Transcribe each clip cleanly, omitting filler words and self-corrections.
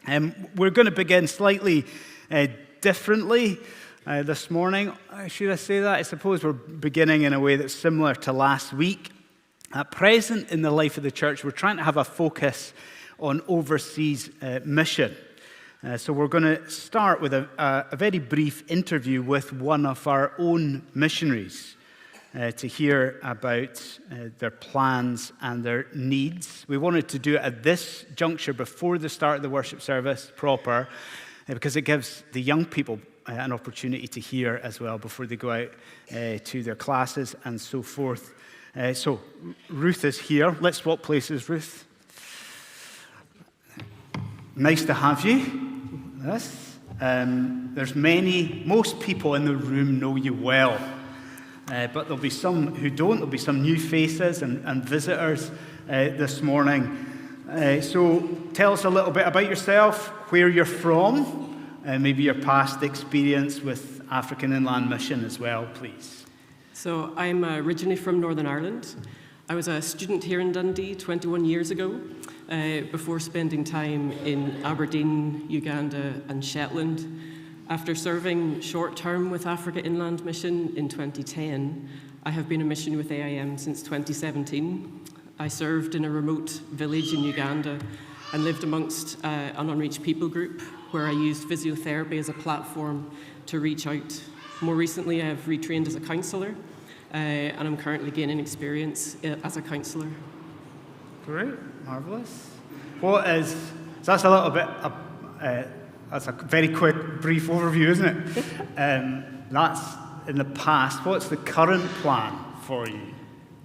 We're going to begin slightly differently this morning. Should I say that? I suppose we're beginning in a way that's similar to last week. At present in the life of the church, we're trying to have a focus on overseas mission. So we're going to start with a very brief interview with one of our own missionaries to hear about their plans and their needs. We wanted to do it at this juncture before the start of the worship service proper because it gives the young people an opportunity to hear as well before they go out to their classes and so forth. So Ruth is here. Let's swap places, Ruth. Nice to have you. Yes. Most people in the room know you well. But there'll be some who don't. There'll be some new faces and visitors this morning. So tell us a little bit about yourself, where you're from, and maybe your past experience with African Inland Mission as well, please. So I'm originally from Northern Ireland. I was a student here in Dundee 21 years ago, before spending time in Aberdeen, Uganda, and Shetland. After serving short-term with Africa Inland Mission in 2010, I have been a missionary with AIM since 2017. I served in a remote village in Uganda and lived amongst an unreached people group where I used physiotherapy as a platform to reach out. More recently, I have retrained as a counsellor, and I'm currently gaining experience as a counsellor. Great, marvellous. That's a little bit... That's a very quick, brief overview, isn't it? That's in the past. What's the current plan for you?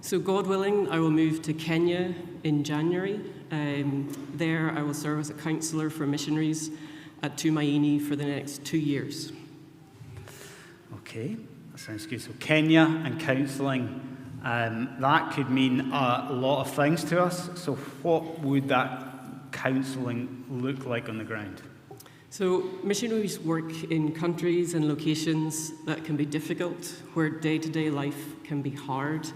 So God willing, I will move to Kenya in January. There I will serve as a counsellor for missionaries at Tumaini for the next 2 years. Okay, that sounds good. So Kenya and counselling, that could mean a lot of things to us. So what would that counselling look like on the ground? So missionaries work in countries and locations that can be difficult, where day-to-day life can be hard.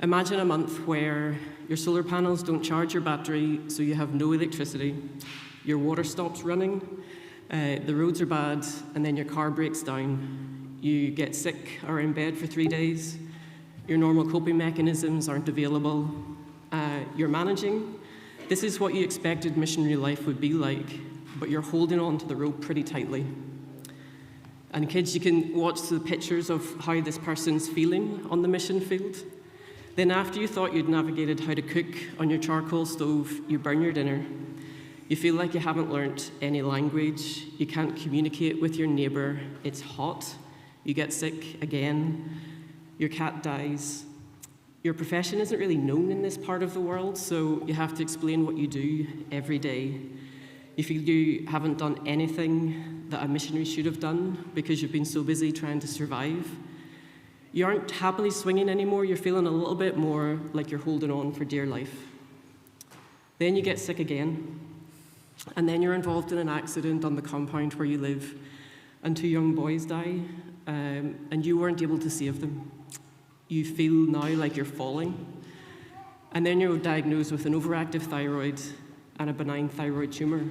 Imagine a month where your solar panels don't charge your battery, so you have no electricity, your water stops running, the roads are bad, and then your car breaks down. You get sick or are in bed for 3 days, your normal coping mechanisms aren't available, you're managing. This is what you expected missionary life would be like, but you're holding on to the rope pretty tightly. And kids, you can watch the pictures of how this person's feeling on the mission field. Then after you thought you'd navigated how to cook on your charcoal stove, you burn your dinner. You feel like you haven't learnt any language. You can't communicate with your neighbour. It's hot. You get sick again. Your cat dies. Your profession isn't really known in this part of the world, so you have to explain what you do every day. You feel you haven't done anything that a missionary should have done because you've been so busy trying to survive. You aren't happily swinging anymore. You're feeling a little bit more like you're holding on for dear life. Then you get sick again. And then you're involved in an accident on the compound where you live, and 2 young boys die, and you weren't able to save them. You feel now like you're falling. And then you're diagnosed with an overactive thyroid and a benign thyroid tumour.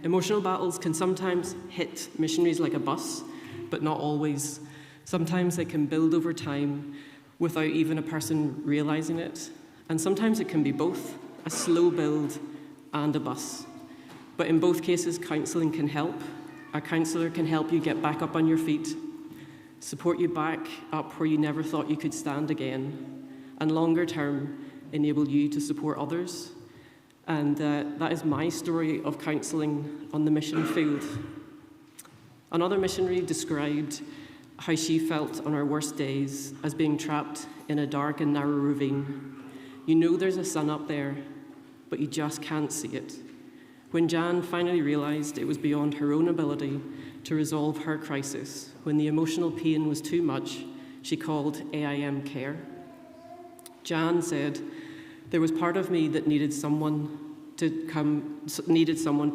Emotional battles can sometimes hit missionaries like a bus, but not always. Sometimes they can build over time without even a person realising it. And sometimes it can be both, a slow build and a bus. But in both cases, counselling can help. A counsellor can help you get back up on your feet, support you back up where you never thought you could stand again, and longer term, enable you to support others. And that is my story of counselling on the mission field. Another missionary described how she felt on her worst days as being trapped in a dark and narrow ravine. You know there's a sun up there, but you just can't see it. When Jan finally realised it was beyond her own ability to resolve her crisis, when the emotional pain was too much, she called AIM Care. Jan said, "There was part of me that needed someone to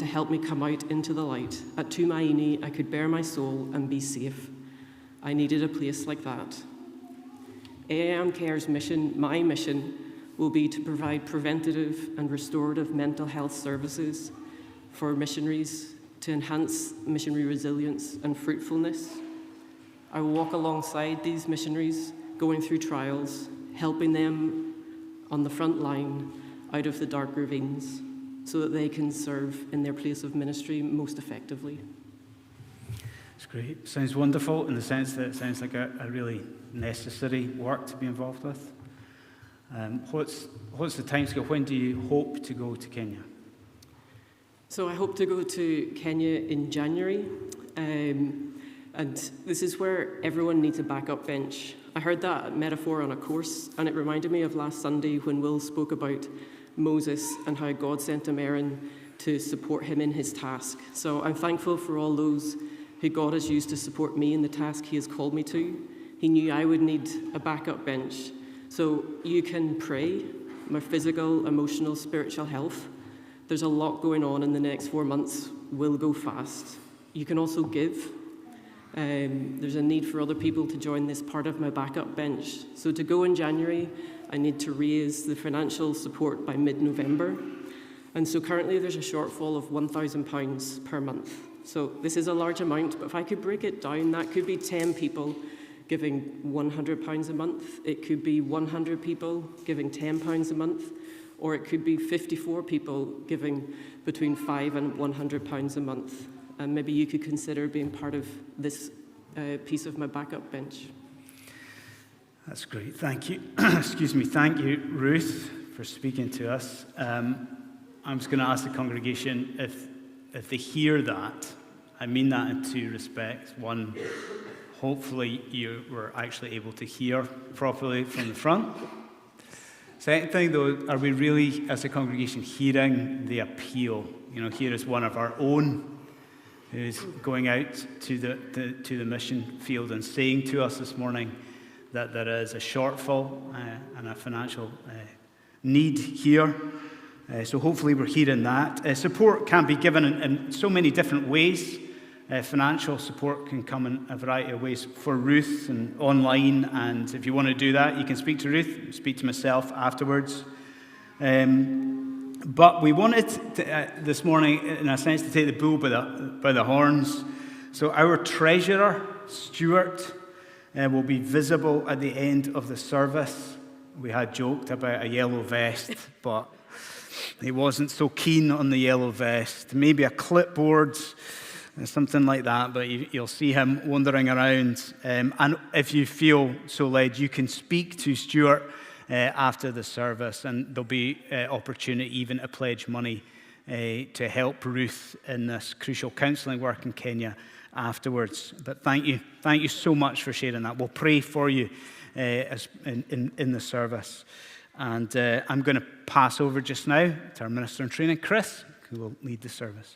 help me come out into the light. At Tumaini, I could bare my soul and be safe. I needed a place like that." AIM Care's mission, my mission, will be to provide preventative and restorative mental health services for missionaries to enhance missionary resilience and fruitfulness. I will walk alongside these missionaries going through trials, helping them on the front line out of the dark ravines so that they can serve in their place of ministry most effectively. It's great. Sounds wonderful in the sense that it sounds like a really necessary work to be involved with. What's the timescale? When do you hope to go to Kenya? So I hope to go to Kenya in January, and this is where everyone needs a backup bench. I heard that metaphor on a course, and it reminded me of last Sunday when Will spoke about Moses and how God sent him Aaron to support him in his task. So I'm thankful for all those who God has used to support me in the task he has called me to. He knew I would need a backup bench. So you can pray, my physical, emotional, spiritual health. There's a lot going on in the next 4 months. Will go fast. You can also give. There's a need for other people to join this part of my backup bench. So to go in January, I need to raise the financial support by mid-November. And so currently there's a shortfall of £1,000 per month. So this is a large amount, but if I could break it down, that could be 10 people giving £100 a month. It could be 100 people giving £10 a month. Or it could be 54 people giving between £5 and £100 a month. And maybe you could consider being part of this piece of my backup bench. That's great. Thank you. Excuse me. Thank you, Ruth, for speaking to us. I'm just going to ask the congregation if they hear that. I mean that in two respects. One, hopefully you were actually able to hear properly from the front. Second thing, though, are we really, as a congregation, hearing the appeal? You know, here is one of our own who's going out to the mission field and saying to us this morning that there is a shortfall and a financial need here. So hopefully we're hearing that. Support can be given in so many different ways. Financial support can come in a variety of ways for Ruth and online, and if you want to do that, you can speak to Ruth, speak to myself afterwards. But we wanted this morning, in a sense, to take the bull by the horns. So our treasurer, Stuart, will be visible at the end of the service. We had joked about a yellow vest, but he wasn't so keen on the yellow vest. Maybe a clipboard, something like that, but you'll see him wandering around. And if you feel so led, you can speak to Stuart after the service, and there'll be opportunity even to pledge money to help Ruth in this crucial counselling work in Kenya afterwards. But thank you so much for sharing that. We'll pray for you in the service. And I'm going to pass over just now to our Minister in Training, Chris, who will lead the service.